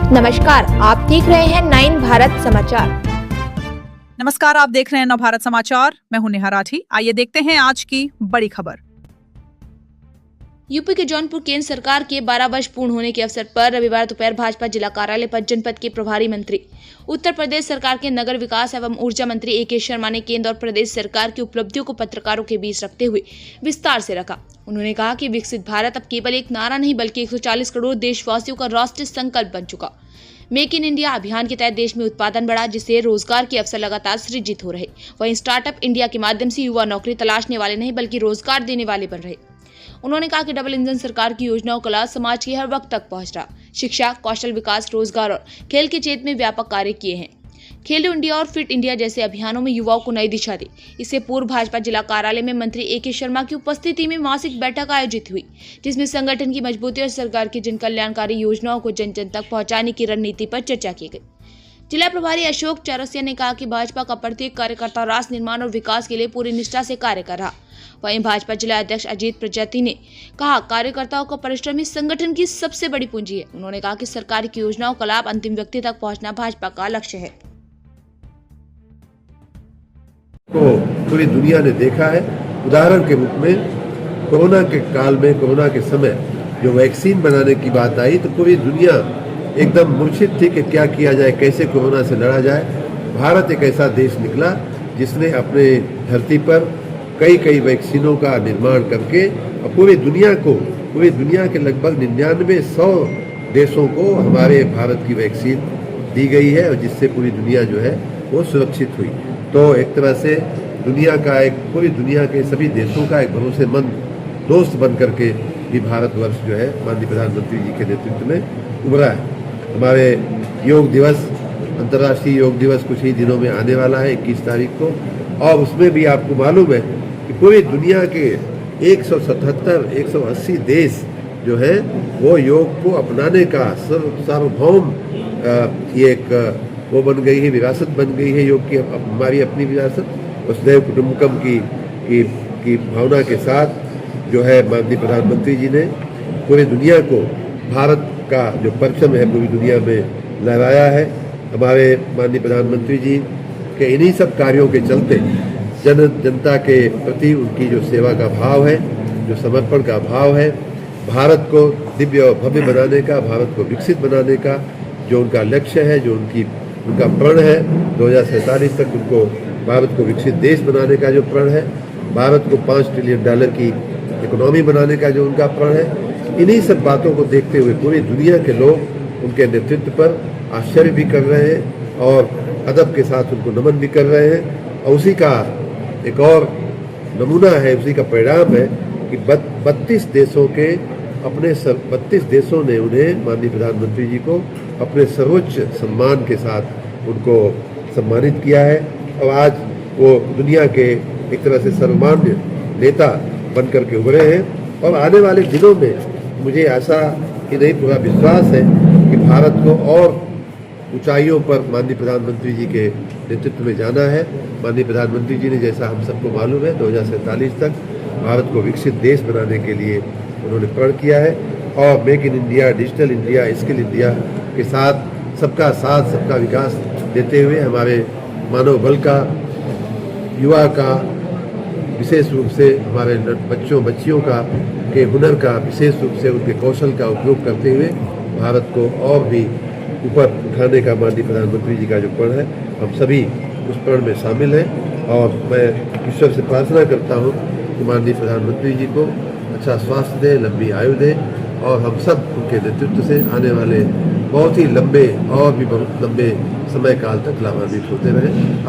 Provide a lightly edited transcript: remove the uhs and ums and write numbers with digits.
नमस्कार, आप देख रहे हैं 9 भारत समाचार। नमस्कार, आप देख रहे हैं नव भारत समाचार। मैं हूं नेहा राठी। आइए देखते हैं आज की बड़ी खबर। यूपी के जौनपुर केंद्र सरकार के 12 वर्ष पूर्ण होने के अवसर पर रविवार दोपहर भाजपा जिला कार्यालय पर जनपद के प्रभारी मंत्री, उत्तर प्रदेश सरकार के नगर विकास एवं ऊर्जा मंत्री ए.के. शर्मा ने केंद्र और प्रदेश सरकार की उपलब्धियों को पत्रकारों के बीच रखते हुए विस्तार से रखा। उन्होंने कहा कि विकसित भारत अब केवल एक नारा नहीं बल्कि 140 करोड़ देशवासियों का राष्ट्रीय संकल्प बन चुका। मेक इन इंडिया अभियान के तहत देश में उत्पादन बढ़ा, जिससे रोजगार के अवसर लगातार सृजित हो रहे। वहीं स्टार्टअप इंडिया के माध्यम से युवा नौकरी तलाशने वाले नहीं बल्कि रोजगार देने वाले बन रहे। उन्होंने कहा कि डबल इंजन सरकार की योजनाओं का लाभ समाज के हर वर्ग तक पहुंच रहा। शिक्षा, कौशल विकास, रोजगार और खेल के क्षेत्र में व्यापक कार्य किए हैं। खेलो इंडिया और फिट इंडिया जैसे अभियानों में युवाओं को नई दिशा दी। इससे पूर्व भाजपा जिला कार्यालय में मंत्री ए.के. शर्मा की उपस्थिति में मासिक बैठक आयोजित हुई, जिसमें संगठन की मजबूती और सरकार की जन कल्याणकारी योजनाओं को जन जन तक पहुंचाने की रणनीति पर चर्चा की गई। जिला प्रभारी अशोक चौरसिया ने कहा कि भाजपा का प्रत्येक कार्यकर्ता राष्ट्र निर्माण और विकास के लिए पूरी निष्ठा से कार्य कर रहा। वहीं भाजपा जिला अध्यक्ष अजीत प्रजापति ने कहा, कार्यकर्ताओं का परिश्रम इस संगठन की सबसे बड़ी पूंजी है। उन्होंने कहा कि सरकार की योजनाओं का लाभ अंतिम व्यक्ति तक पहुंचना भाजपा का लक्ष्य है। को पूरी दुनिया ने देखा है। उदाहरण के रूप में कोरोना के काल में, कोरोना के समय जो वैक्सीन बनाने की बात आई तो पूरी दुनिया एकदम मूर्छित थी कि क्या किया जाए, कैसे कोरोना से लड़ा जाए। भारत एक ऐसा देश निकला जिसने अपने धरती पर कई वैक्सीनों का निर्माण करके पूरी दुनिया के लगभग 99-100 देशों को हमारे भारत की वैक्सीन दी गई है, और जिससे पूरी दुनिया जो है वो सुरक्षित हुई। तो एक तरह से पूरी दुनिया के सभी देशों का एक भरोसेमंद दोस्त बन करके भी भारतवर्ष जो है माननीय प्रधानमंत्री जी के नेतृत्व में उभरा है। हमारे योग दिवस, अंतर्राष्ट्रीय योग दिवस कुछ ही दिनों में आने वाला है, 21 तारीख को, और उसमें भी आपको मालूम है कि पूरी दुनिया के 180 देश जो है वो योग को अपनाने का सार्वभौम ये एक वो बन गई है, विरासत बन गई है योग की, हमारी अपनी विरासत। वसुधैव कुटुंबकम की भावना के साथ जो है माननीय प्रधानमंत्री जी ने पूरी दुनिया को भारत का जो परचम है पूरी दुनिया में लहराया है। हमारे माननीय प्रधानमंत्री जी के इन्हीं सब कार्यों के चलते जनता के प्रति उनकी जो सेवा का भाव है, जो समर्पण का भाव है, भारत को दिव्य और भव्य बनाने का, भारत को विकसित बनाने का जो उनका लक्ष्य है, जो उनका प्रण है, 2047 तक उनको भारत को विकसित देश बनाने का जो प्रण है, भारत को $5 ट्रिलियन की इकोनॉमी बनाने का जो उनका प्रण है, इन्हीं सब बातों को देखते हुए पूरी दुनिया के लोग उनके नेतृत्व पर आश्चर्य भी कर रहे हैं और अदब के साथ उनको नमन भी कर रहे हैं। और उसी का एक और नमूना है, उसी का परिणाम है कि 32 देशों ने उन्हें माननीय प्रधानमंत्री जी को अपने सर्वोच्च सम्मान के साथ उनको सम्मानित किया है, और आज वो दुनिया के एक तरह से सर्वमान्य नेता बनकर के उभरे हैं। और आने वाले दिनों में मुझे ऐसा ही नहीं, पूरा विश्वास है कि भारत को और ऊंचाइयों पर माननीय प्रधानमंत्री जी के नेतृत्व में जाना है। माननीय प्रधानमंत्री जी ने, जैसा हम सबको मालूम है, 2047 तक भारत को विकसित देश बनाने के लिए उन्होंने प्रण किया है, और make in India, digital India, skill India के साथ सबका विकास देते हुए हमारे मानव बल का, युवा का, विशेष रूप से हमारे बच्चियों का के हुनर का, विशेष रूप से उनके कौशल का उपयोग करते हुए भारत को और भी ऊपर उठाने का माननीय प्रधानमंत्री जी का जो प्रण है, हम सभी उस प्रण में शामिल हैं। और मैं ईश्वर से प्रार्थना करता हूँ कि माननीय प्रधानमंत्री जी को अच्छा स्वास्थ्य दे, लंबी आयु दे, और हम सब उनके नेतृत्व से आने वाले बहुत ही लंबे और भी बहुत लंबे समय काल तक लाभान्वित होते रहें।